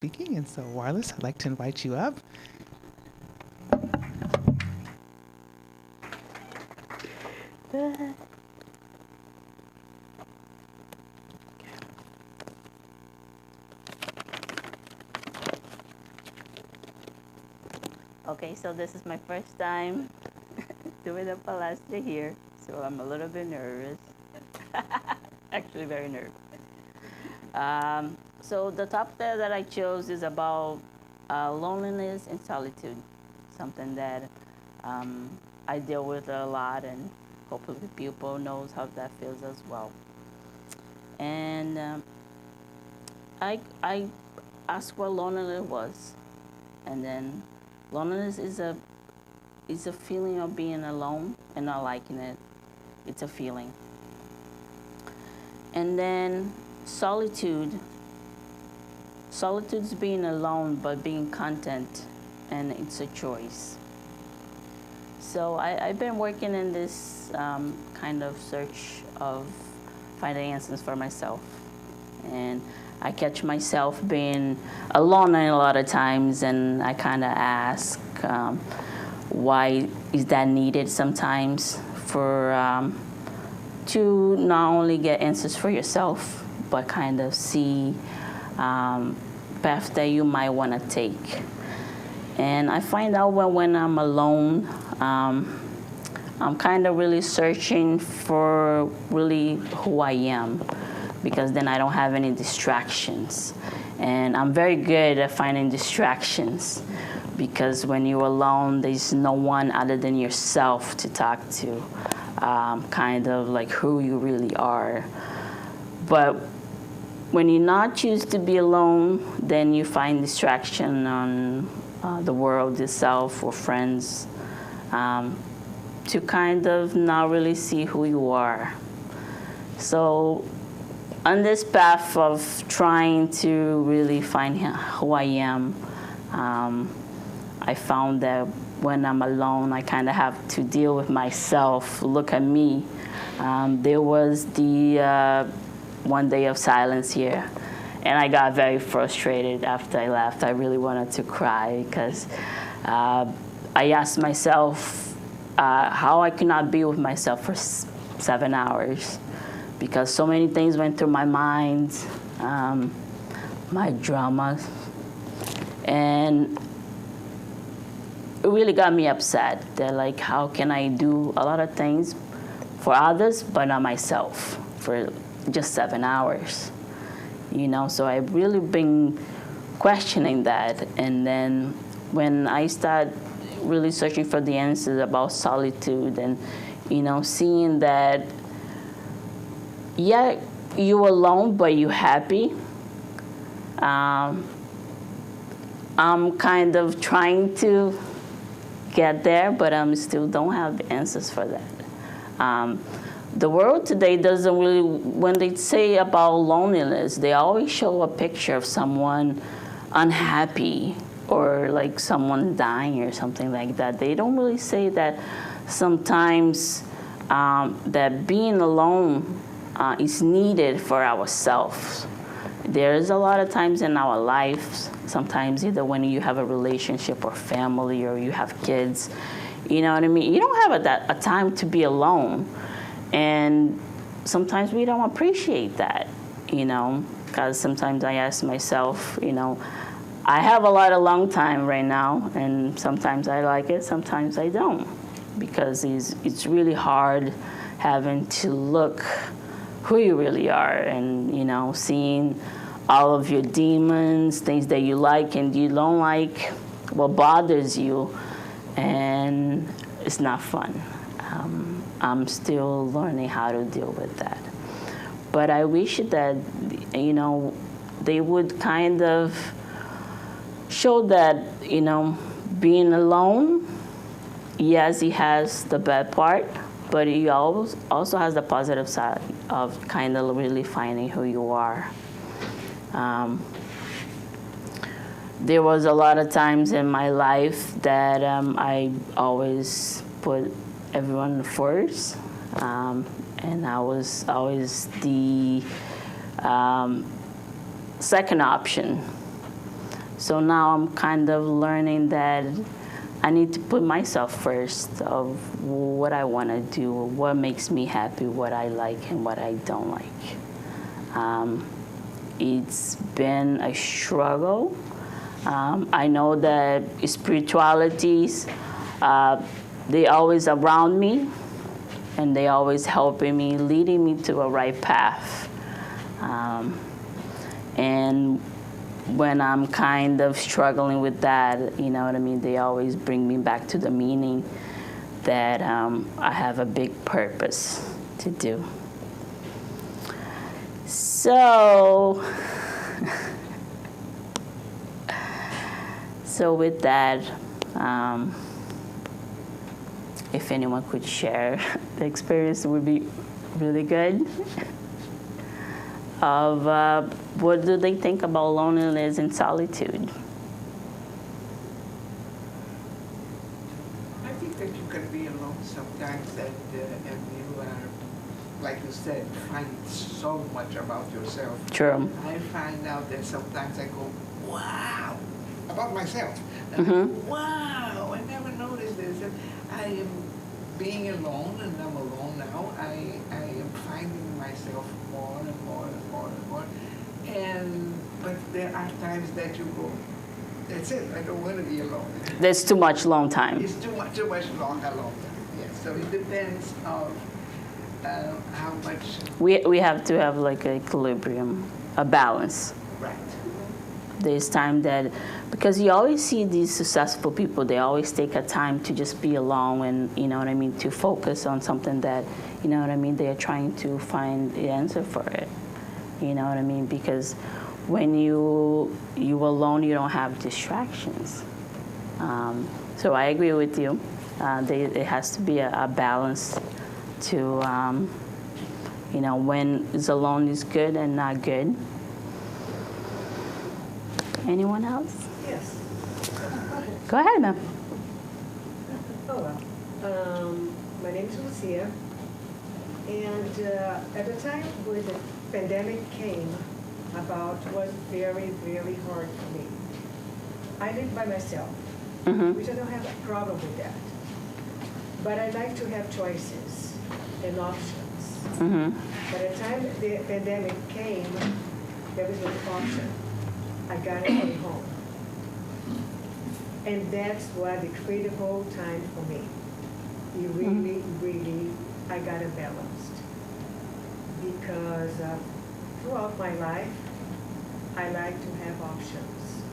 speaking. And so, Warlas, I'd like to invite you up. Okay, so this is my first time doing a palestra here, so I'm a little bit nervous. Actually, very nervous. So the topic that I chose is about loneliness and solitude, something that I deal with a lot, and hopefully people knows how that feels as well. And I asked what loneliness was, and then loneliness is a feeling of being alone and not liking it. It's a feeling. And then solitude. Solitude is being alone but being content, and it's a choice. So I've been working in this kind of search of finding answers for myself. And I catch myself being alone a lot of times, and I kind of ask, why is that needed sometimes for to not only get answers for yourself, but kind of see paths that you might want to take. And I find out when I'm alone, I'm kind of really searching for really who I am, because then I don't have any distractions. And I'm very good at finding distractions, because when you're alone, there's no one other than yourself to talk to, kind of like who you really are. But when you not choose to be alone, then you find distraction on the world itself or friends, to kind of not really see who you are. So on this path of trying to really find who I am, I found that when I'm alone, I kind of have to deal with myself, look at me. There was the one day of silence here, and I got very frustrated after I left. I really wanted to cry, because I asked myself how I could not be with myself for 7 hours, because so many things went through my mind, my drama, and it really got me upset that, like, how can I do a lot of things for others but not myself for just 7 hours, you know? So I've really been questioning that. And then when I start really searching for the answers about solitude, and, you know, seeing that, yeah, you alone, but you happy. I'm kind of trying to get there, but I still don't have the answers for that. The world today doesn't really, when they say about loneliness, they always show a picture of someone unhappy or like someone dying or something like that. They don't really say that sometimes that being alone is needed for ourselves. There's a lot of times in our lives, sometimes either when you have a relationship or family or you have kids, you know what I mean? You don't have a time to be alone. And sometimes we don't appreciate that, you know, because sometimes I ask myself, you know, I have a lot of alone time right now, and sometimes I like it, sometimes I don't, because it's really hard having to look who you really are, and, you know, seeing all of your demons, things that you like and you don't like, what bothers you, and it's not fun. I'm still learning how to deal with that. But I wish that, you know, they would kind of show that, you know, being alone, yes, it has the bad part, but it also has the positive side of kind of really finding who you are. There was a lot of times in my life that I always put everyone first, and I was always the second option. So now I'm kind of learning that I need to put myself first of what I want to do, what makes me happy, what I like and what I don't like. It's been a struggle. I know that spiritualities, they always around me, and they always helping me, leading me to a right path. And when I'm kind of struggling with that, you know what I mean, they always bring me back to the meaning that I have a big purpose to do. So, with that, if anyone could share the experience, it would be really good. Of what do they think about loneliness and solitude? I think that you can be alone sometimes, and you are, like you said, find so much about yourself. True. I find out that sometimes I go, wow, about myself. Mm-hmm. Wow, I never noticed this. And I am being alone, and I'm alone now. I am finding myself more and more and more and more. But there are times that you go, that's it, I don't want to be alone. There's too much long time. It's too much long time. Yes, so it depends on how much. We have to have like an equilibrium, a balance. Right. There's time that, because you always see these successful people, they always take a time to just be alone and, you know what I mean, to focus on something that, you know what I mean, they're trying to find the answer for it. You know what I mean? Because when you alone, you don't have distractions. So I agree with you. It has to be a balance to, you know, when it's alone is good and not good. Anyone else? Yes. Go ahead, ma'am. Oh, well. My name is Lucia. And at the time when the pandemic came about, was very, very hard for me. I live by myself, which I don't have a problem with that. But I like to have choices and options. By the time the pandemic came, there was no option. I got to stay home. And that's what the critical time for me. You really, really, I got it balanced. Because throughout my life, I like to have options.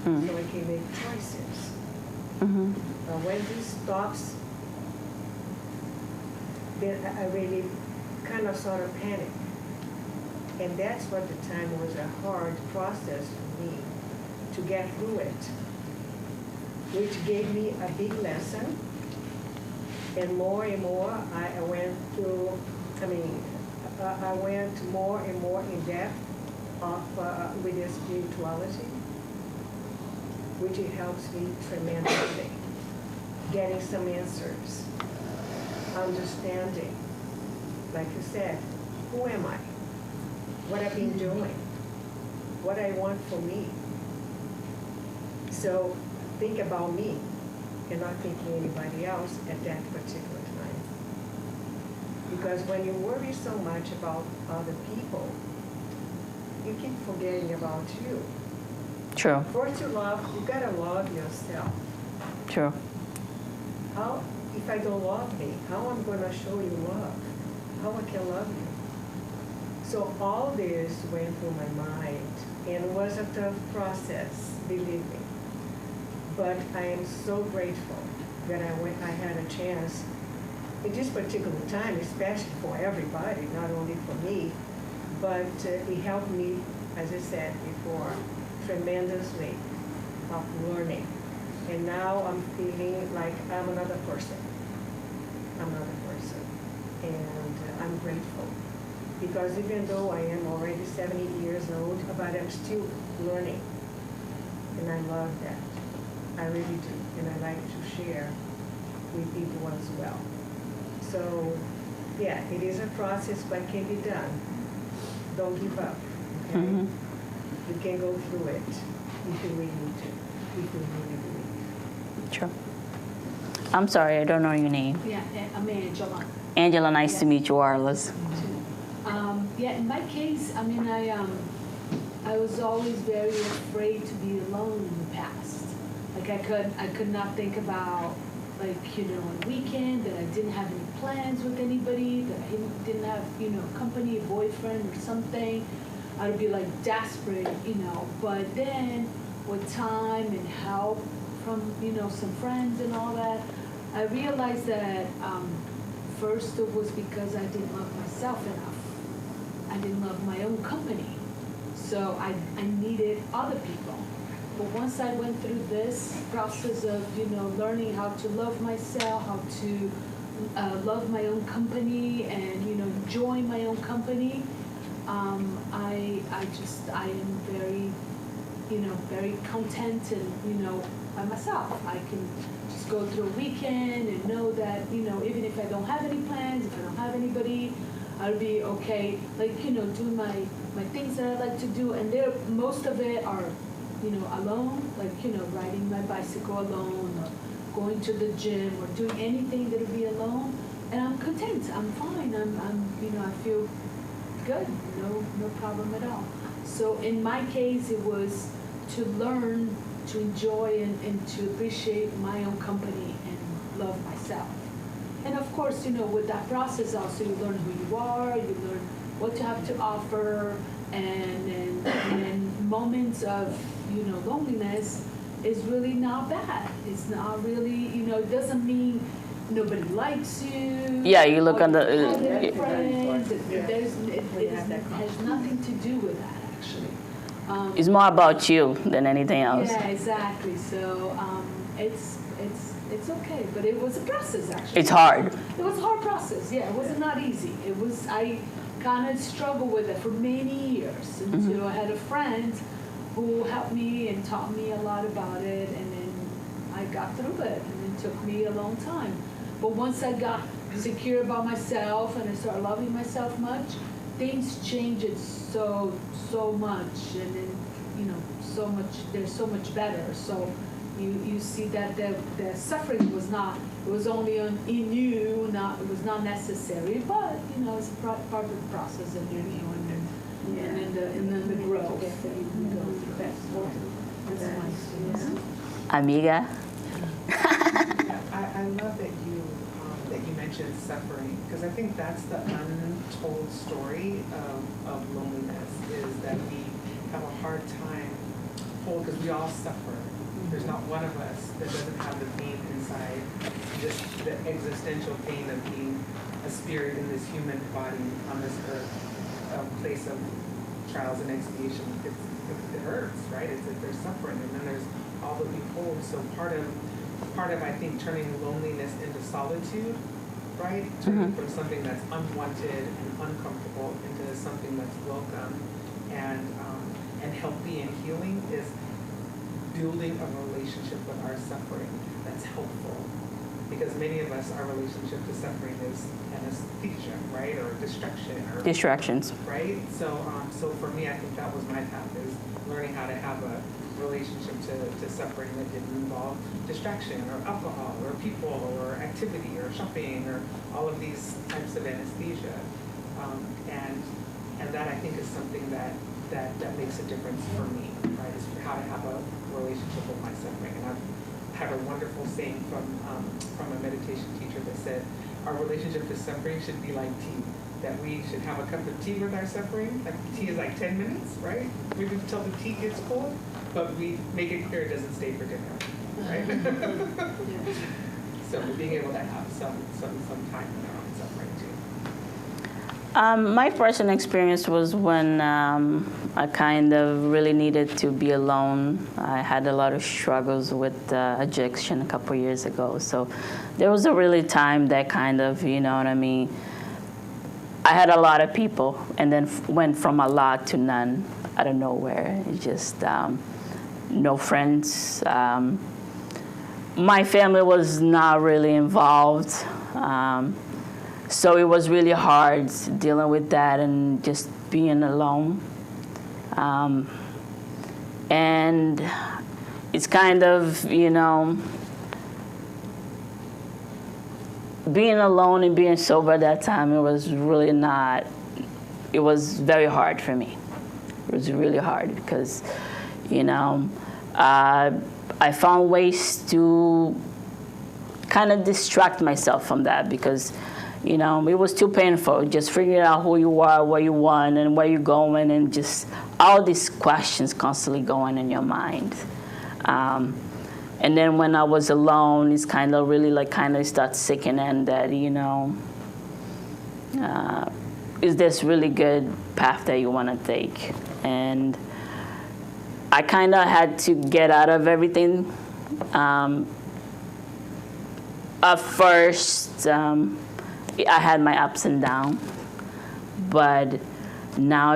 So I can make choices. When this stops, then I really kind of sort of panic. And that's what the time was a hard process for me to get through it, which gave me a big lesson. And more I went through, I went more and more in depth with the spirituality, which it helps me tremendously. Getting some answers, understanding, like you said, who am I? What I've been doing, what I want for me. So think about me and not thinking anybody else at that particular time. Because when you worry so much about other people, you keep forgetting about you. True. First you gotta love yourself. True. How, if I don't love me, how am I gonna show you love? How I can love you? So all this went through my mind, and it was a tough process, believe me. But I am so grateful that I had a chance at this particular time, especially for everybody, not only for me, but it helped me, as I said before, tremendously of learning. And now I'm feeling like I'm another person. And I'm grateful. Because even though I am already 70 years old, but I'm still learning. And I love that. I really do. And I like to share with people as well. So, yeah, it is a process, but can be done. Don't give up. Okay? You can go through it. if you really need to, if you really believe. Sure. I'm sorry, I don't know your name. Yeah, I'm Angela. Angela, nice to meet you, Warlas. Yeah, in my case, I mean, I was always very afraid to be alone in the past. Like I could not think about, like, a weekend that I didn't have any plans with anybody, that I didn't have, company, a boyfriend or something. I'd be like desperate, But then with time and help from, some friends and all that, I realized that first it was because I didn't love myself enough. I didn't love my own company. So I needed other people. But once I went through this process of, learning how to love myself, how to love my own company and, enjoy my own company, I am very, very content and, by myself. I can just go through a weekend and know that, even if I don't have any plans, if I don't have anybody, I'll be okay, like, doing my things that I like to do. And most of it are, alone, like, riding my bicycle alone or going to the gym or doing anything that'll be alone. And I'm content, I'm fine, I feel good, no problem at all. So in my case, it was to learn to enjoy and to appreciate my own company and love myself. And of course, with that process also, you learn who you are, you learn what you have to offer, and moments of, loneliness is really not bad. It's not really, it doesn't mean nobody likes you. Yeah, you look on the... friends. It has nothing to do with that, actually. It's more about you than anything else. Yeah, exactly. So it's okay, but it was a process, actually. It's hard. It was a hard process. Yeah, it was not easy. I kind of struggled with it for many years until I had a friend who helped me and taught me a lot about it, and then I got through it, and it took me a long time. But once I got secure about myself and I started loving myself much, things changed so much, and then they're so much better. So you see that the suffering was not, it was only in you, it was not necessary, but it's part of the process of you, and then the growth that you can go through. That's nice. Amiga? I love that you mentioned suffering, because I think that's the untold story of loneliness, is that we have a hard time because we all suffer. There's not one of us that doesn't have the pain inside, just the existential pain of being a spirit in this human body on this earth, a place of trials and expiation. It hurts, right? There's suffering, and then there's all the behold. So part of I think turning loneliness into solitude, right? Turning from something that's unwanted and uncomfortable into something that's welcome and healthy and healing is building a relationship with our suffering that's helpful. Because many of us, our relationship to suffering is anesthesia, right? Or distractions. Right? So for me, I think that was my path, is learning how to have a relationship to suffering that didn't involve distraction or alcohol or people or activity or shopping or all of these types of anesthesia. And that I think is something that makes a difference for me, right? Is how to have a relationship with my suffering. And I've had a wonderful saying from a meditation teacher that said, our relationship to suffering should be like tea. That we should have a cup of tea with our suffering. Like tea is like 10 minutes, right? We do until the tea gets cold, but we make it clear it doesn't stay for dinner, right? So being able to have some time in our own suffering too. My personal experience was when I kind of really needed to be alone. I had a lot of struggles with addiction a couple years ago. So there was a really time that kind of, you know what I mean, I had a lot of people and then went from a lot to none out of nowhere. It's just no friends. My family was not really involved. So it was really hard dealing with that and just being alone. And it's kind of, being alone and being sober at that time, it was very hard for me. It was really hard because, I found ways to kind of distract myself from that because, it was too painful just figuring out who you are, what you want, and where you're going, and just all these questions constantly going in your mind. And then when I was alone, it's kind of really start sinking in that, is this really good path that you want to take? And I kind of had to get out of everything. At first, I had my ups and downs, but now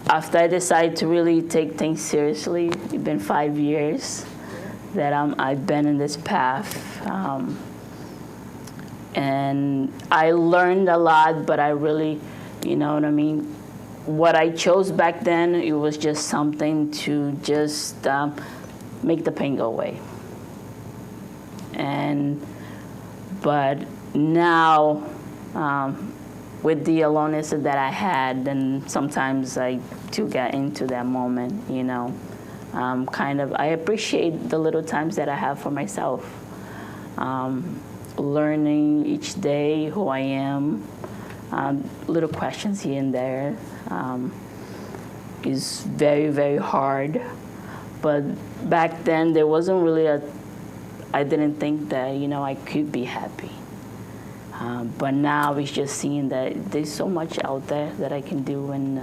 after I decided to really take things seriously, it's been 5 years that I've been in this path. And I learned a lot, but I really, what I chose back then, it was just something to just make the pain go away. But now, with the aloneness that I had, and sometimes I do get into that moment, I appreciate the little times that I have for myself. Learning each day who I am, little questions here and there, is very, very hard. But back then, there wasn't really I didn't think that, I could be happy. But now it's just seeing that there's so much out there that I can do and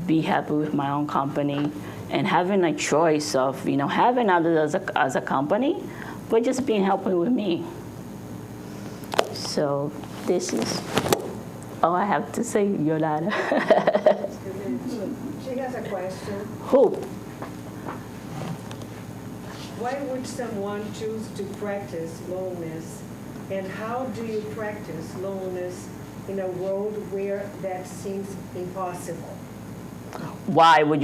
be happy with my own company and having a choice of, having others as a company, but just being happy with me. So this is all I have to say, Yolanda. She has a question. Who? Why would someone choose to practice loneliness? And how do you practice loneliness in a world where that seems impossible? Why would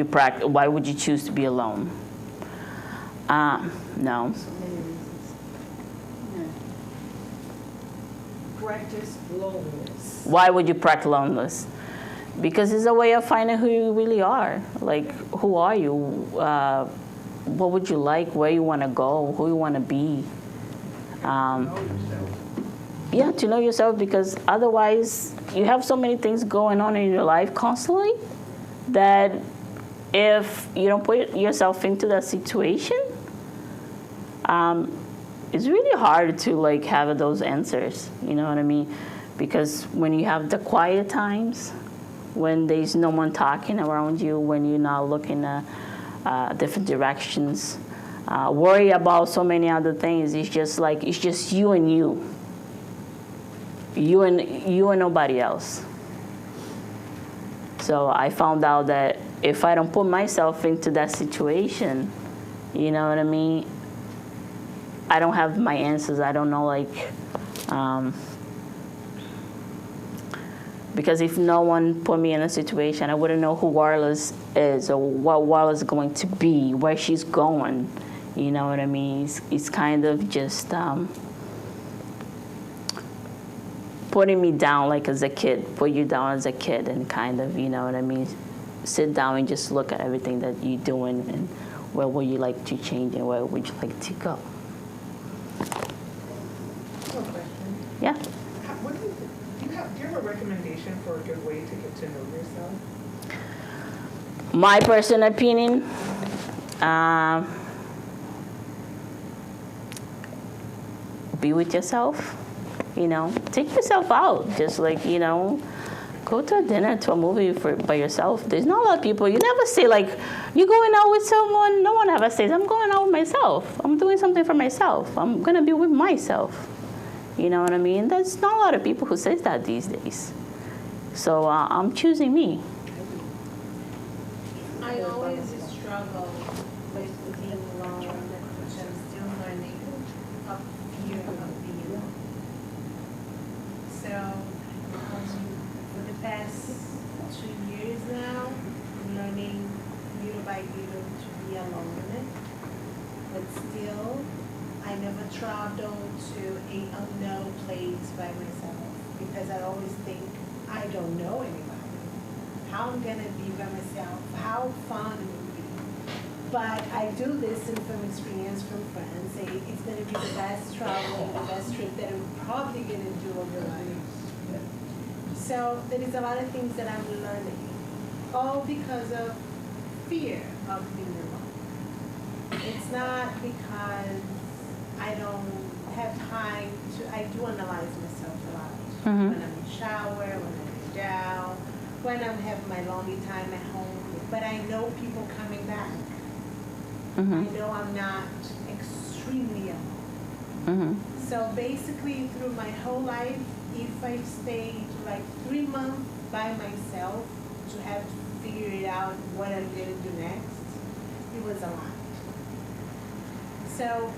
you choose to be alone? No. Practice loneliness. Why would you practice loneliness? Because it's a way of finding who you really are. Like, who are you? What would you like? Where you want to go? Who you want to be? Yeah, to know yourself, because otherwise you have so many things going on in your life constantly that if you don't put yourself into that situation, it's really hard to have those answers. You know what I mean? Because when you have the quiet times, when there's no one talking around you, when you're not looking at different directions, worry about so many other things. It's just you and you. You and nobody else. So I found out that if I don't put myself into that situation, you know what I mean, I don't have my answers. I don't know, because if no one put me in a situation, I wouldn't know who Warlas is or what Warlas is going to be, where she's going. You know what I mean? It's kind of just putting me down as a kid, put you down as a kid, and kind of, you know what I mean, sit down and just look at everything that you're doing and where would you like to change and where would you like to go. Yeah. What do you have a recommendation for a good way to get to know yourself? My personal opinion, be with yourself. Take yourself out. Just go to a dinner, to a movie by yourself. There's not a lot of people. You never say you're going out with someone. No one ever says, I'm going out with myself. I'm doing something for myself. I'm going to be with myself. You know what I mean? There's not a lot of people who says that these days. So I'm choosing me. I always struggle with being alone, which I'm still learning up here of being alone. So for the past 2 years now, I'm learning little by little never traveled to a unknown place by myself because I always think I don't know anybody. How I'm gonna be by myself, how fun it would be. But I do listen from experience from friends, say it's gonna be the best travel, the best trip that I'm probably gonna do over life. So there is a lot of things that I'm learning, all because of fear of being alone. It's not because I don't have time to, I do analyze myself a lot. When I'm in the shower, when I'm down, when I'm having my lonely time at home. But I know people coming back. I know I'm not extremely alone. So basically through my whole life, if I stayed like 3 months by myself to have to figure it out what I'm gonna do next, it was a lot. So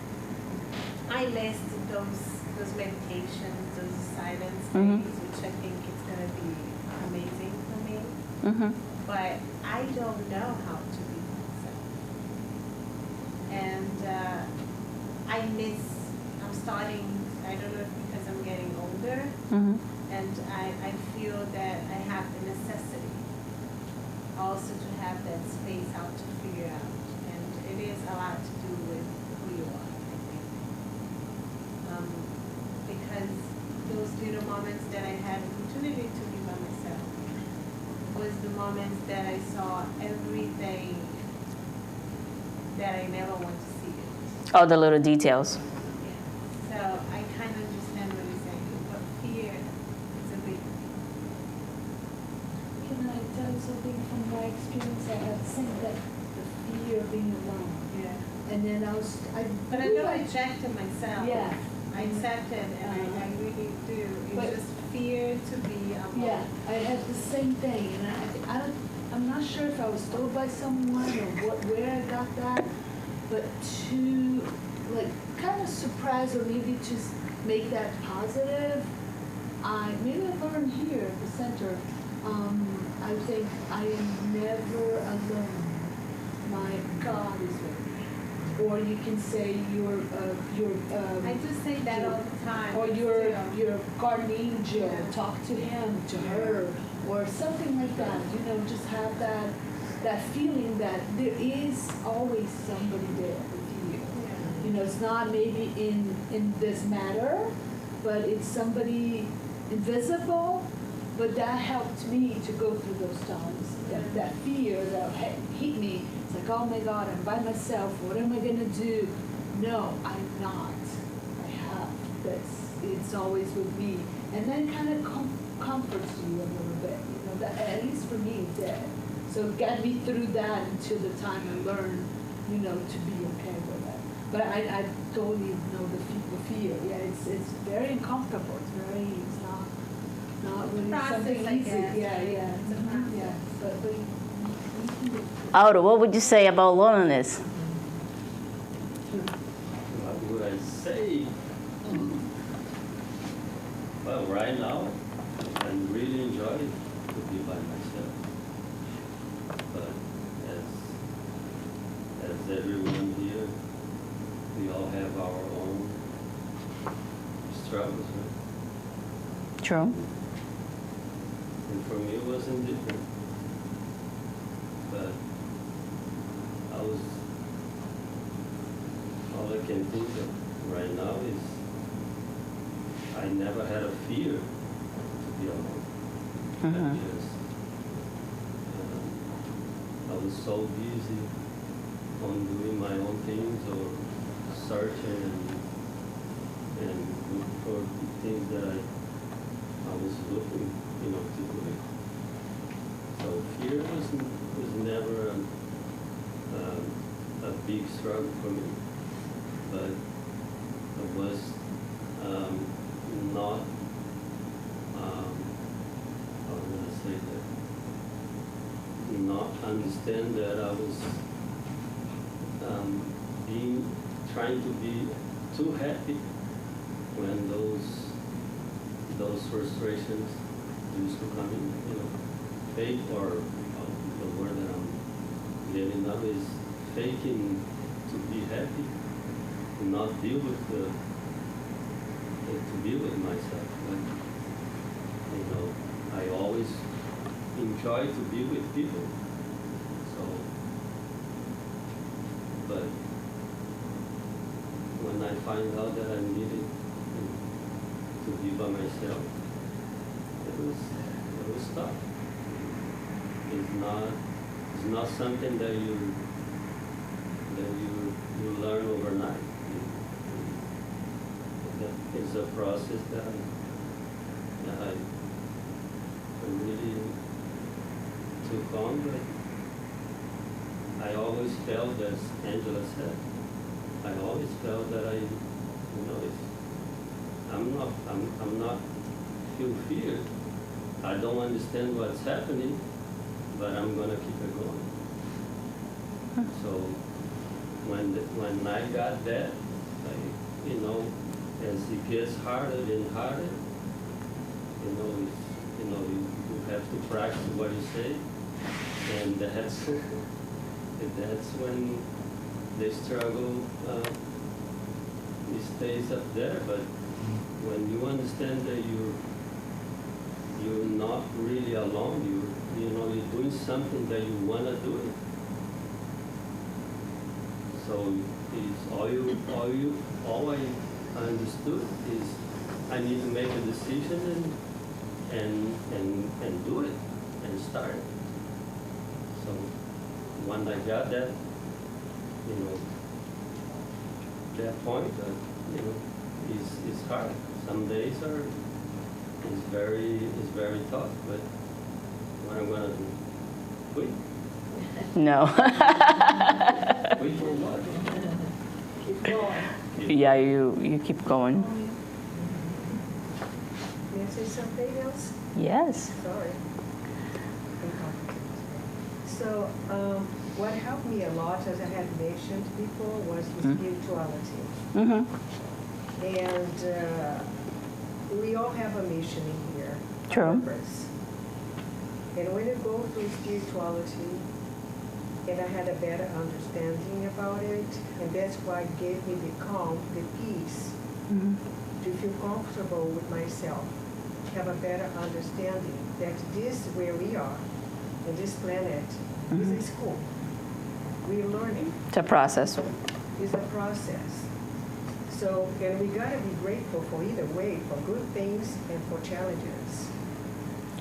I missed those meditations, those silence days, which I think is gonna be amazing for me. But I don't know how to be myself. And I'm starting, I don't know if because I'm getting older, and I feel that I have the necessity also to have that space out to figure out. And it is a lot to do with who you are, I think. Because those little moments that I had opportunity to be by myself was the moments that I saw everything that I never want to see it. Oh, the little details. So I kind of understand what you're saying, but fear is a big thing. Can I tell you something from my experience? I had seen that the fear of being alone. Yeah. And then But I know I rejected myself. Yeah. I accepted, and I really do. But- It's just fear to be alone. Yeah, I had the same thing, and I'm not sure if I was told by someone or where I got that, but to kind of surprise or maybe just make that positive, I learned here at the center. I think I am never alone. My God is with me. Or you can say I just say that all the time. or too. your guardian angel, Yeah. talk to him, to her, or something like that. Just have that feeling that there is always somebody there with you. It's not maybe in this matter, but it's somebody invisible. But that helped me to go through those times. That fear that hit me. It's like, oh my God, I'm by myself. What am I gonna do? No, I'm not. I have this. It's always with me, and then kind of comforts you a little bit. That at least for me, it did. So it got me through that until the time I learned, to be okay with it. But I totally know the fear. Yeah, it's very uncomfortable. It's not really Process, something I easy. guess. Yeah. It's a process. Yeah, but Aldo, what would you say about loneliness? What would I say? Well, right now, I really enjoy to be by myself. But as everyone here, we all have our own struggles, right? True. And for me, it wasn't different. But all I can think of right now is I never had a fear to be alone. I just, I was so busy on doing my own things or searching and looking for things that I was looking, to do it. So fear was never a big struggle for me, but it was not, how do I say that, not understand that I was trying to be too happy when those frustrations used to come in, fake, or the word that I'm getting now is faking to be happy to not deal with to be with myself. Like, you know, I always enjoy to be with people. So, but when I find out that I needed to be by myself, it was tough. It's not something that you learn overnight. It's a process that I really took on, but I always felt, as Angela said, I always felt that I'm not feel fear. I don't understand what's happening, but I'm gonna keep it going. So when I got that, you know, as it gets harder and harder, you have to practice what you say, and that's when the struggle it stays up there. But when you understand that you're not really alone, you're doing something that you wanna do it. So it's all I understood is I need to make a decision and do it and start it. So when I got that, that point, is hard. Some days is very tough, but what I'm gonna do? Quit? No. Quit for what? Keep going. Yeah, you keep going. May I say something else? Yes. Sorry. So what helped me a lot, as I had mentioned before, was the spirituality. Mm-hmm. And we all have a mission in here. True. A purpose. And when you go through spirituality, and I had a better understanding about it, and that's why it gave me the calm, the peace, to feel comfortable with myself, have a better understanding that this, where we are, in this planet, is a school. We're learning. It's a process. It's a process. So, and we gotta be grateful for either way, for good things and for challenges.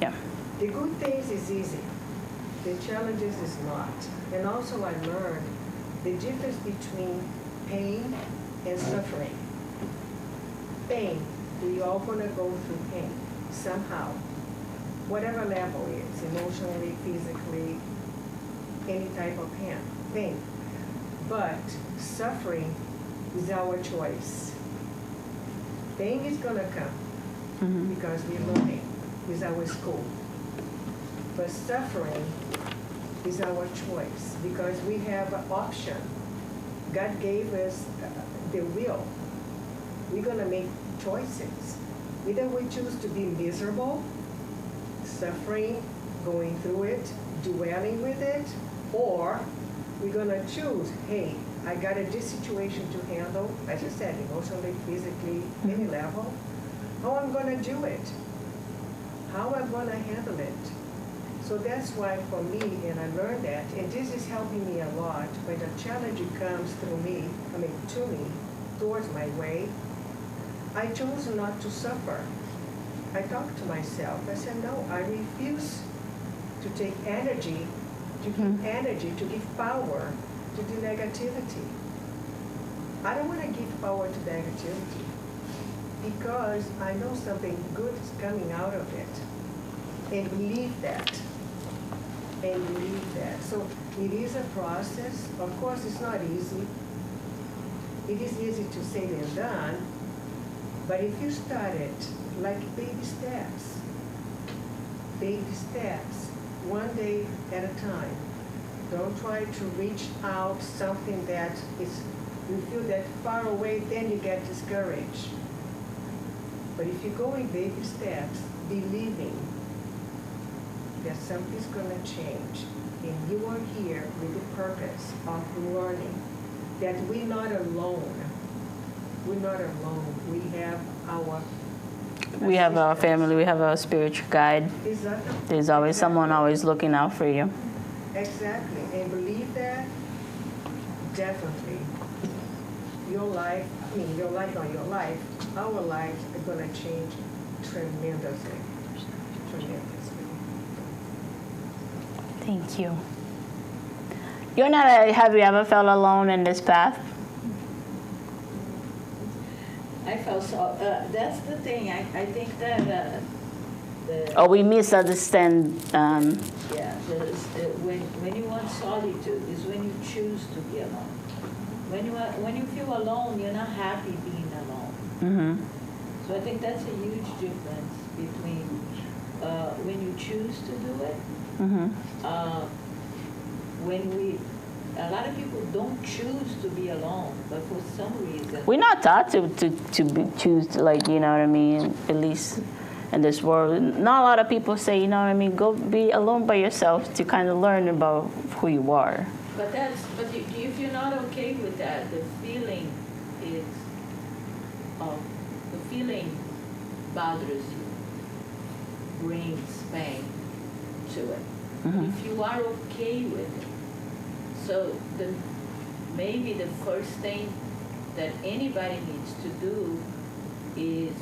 Yeah. The good things is easy. The challenges is not. And also I learned the difference between pain and suffering. Pain, we all gonna go through pain somehow. Whatever level it is, emotionally, physically, any type of pain. But suffering is our choice. Pain is gonna come because we're learning, is our school. But suffering is our choice because we have an option. God gave us the will. We're gonna make choices. Either we choose to be miserable, suffering, going through it, dwelling with it, or we're gonna choose, hey, I got this situation to handle, as I said, emotionally, physically, any level. How I'm gonna do it? How I'm gonna handle it? So that's why for me, and I learned that, and this is helping me a lot, when the challenge comes to me, towards my way, I chose not to suffer. I talked to myself. I said, no, I refuse to take energy, to give energy, to give power to the negativity. I don't want to give power to negativity because I know something good is coming out of it. And believe that. And believe that. So it is a process. Of course, it's not easy. It is easy to say than done. But if you start it like baby steps, one day at a time. Don't try to reach out something that is, you feel that far away, then you get discouraged. But if you go in baby steps, believing that something's gonna change, and you are here with the purpose of learning, that we're not alone. we're not alone. We have our family, we have a spiritual guide. Exactly. There's always someone always looking out for you. Exactly. And believe that, definitely. Your life, your life, our lives are going to change tremendously. Tremendously. Thank you. Have you ever felt alone in this path? I felt so. That's the thing. I think that Or we misunderstand. yeah. When you want solitude is when you choose to be alone. When you feel alone, you're not happy being alone. Mm-hmm. So I think that's a huge difference between when you choose to do it. Mm-hmm. A lot of people don't choose to be alone, but for some reason. We're not taught to choose, like, you know what I mean, at least in this world. Not a lot of people say, you know what I mean, go be alone by yourself to kind of learn about who you are. But if you're not okay with that, the feeling bothers you, brings pain to it. Mm-hmm. If you are okay with it, so maybe the first thing that anybody needs to do is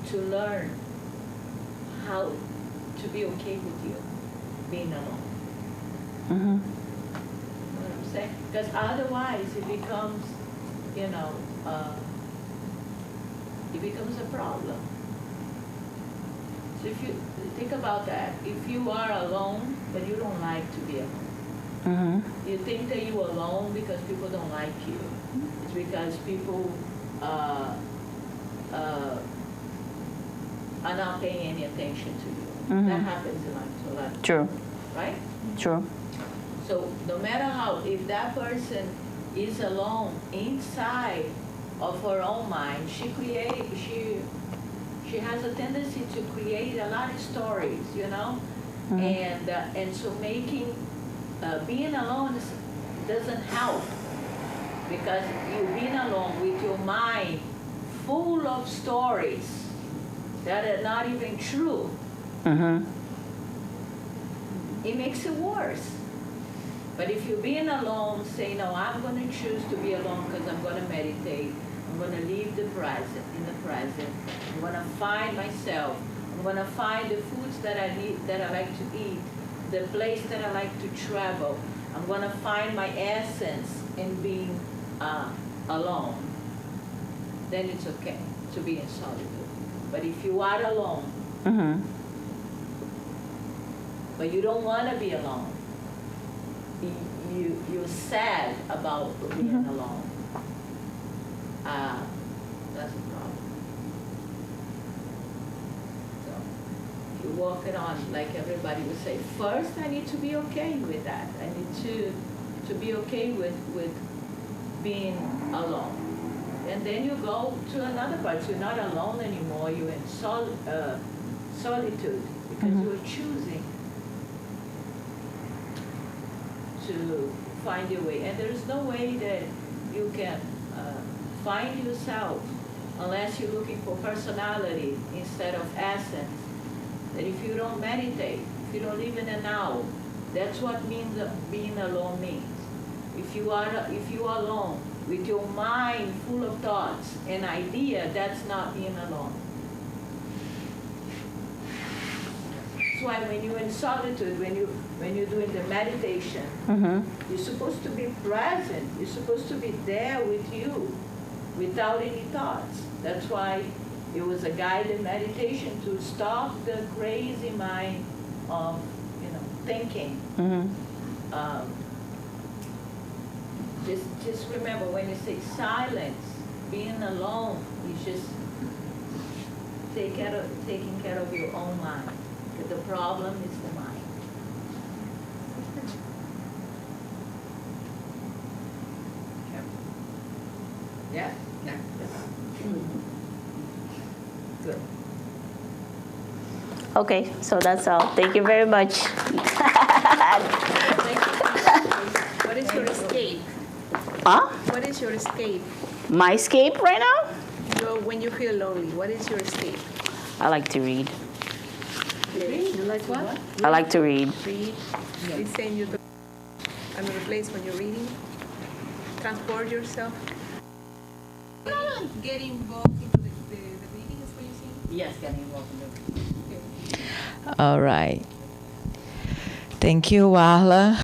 to learn how to be okay with you being alone. Mm-hmm. You know what I'm saying? Because otherwise it becomes, it becomes a problem. So if you think about that, if you are alone, but you don't like to be alone, Mm-hmm. you think that you're alone because people don't like you. It's because people are not paying any attention to you. Mm-hmm. That happens in life to a lot. True. Right? True. So no matter if that person is alone inside of her own mind, she has a tendency to create a lot of stories, Mm-hmm. and so being alone doesn't help, because you're being alone with your mind full of stories that are not even true. Mm-hmm. It makes it worse. But if you're being alone, say, no, I'm going to choose to be alone because I'm going to meditate. I'm going to live in the present. I'm going to find myself. I'm going to find the foods that I like to eat, the place that I like to travel. I'm going to find my essence in being alone. Then it's okay to be in solitude. But if you are alone, Mm-hmm. but you don't want to be alone, you're sad about being alone, that's a problem. So if you walk it on, like everybody would say, first I need to be okay with that. I need to be okay with being alone. And then you go to another part. You're not alone anymore. You're in solitude, because you're choosing to find your way. And there's no way that you can find yourself unless you're looking for personality instead of essence. That if you don't meditate, if you don't live in the now, that's what being alone means. If you are alone with your mind full of thoughts and ideas, that's not being alone. That's why when you're in solitude, when you're doing the meditation, Mm-hmm. you're supposed to be present. You're supposed to be there with you, without any thoughts. That's why it was a guided meditation to stop the crazy mind of, thinking. Mm-hmm. Just remember, when you say silence, being alone, you just taking care of your own mind. Because the problem is the mind. Yeah? Yeah. Good. Okay, so that's all. Thank you very much. What is your escape? Huh? What is your escape? My escape right now? So when you feel lonely, what is your escape? I like to read. You like what? I like to read. Read. They send you to another place when you're reading. Transport yourself. Get involved into the reading is what you're saying? Yes, getting involved in the Okay. All right. Thank you, Warlas.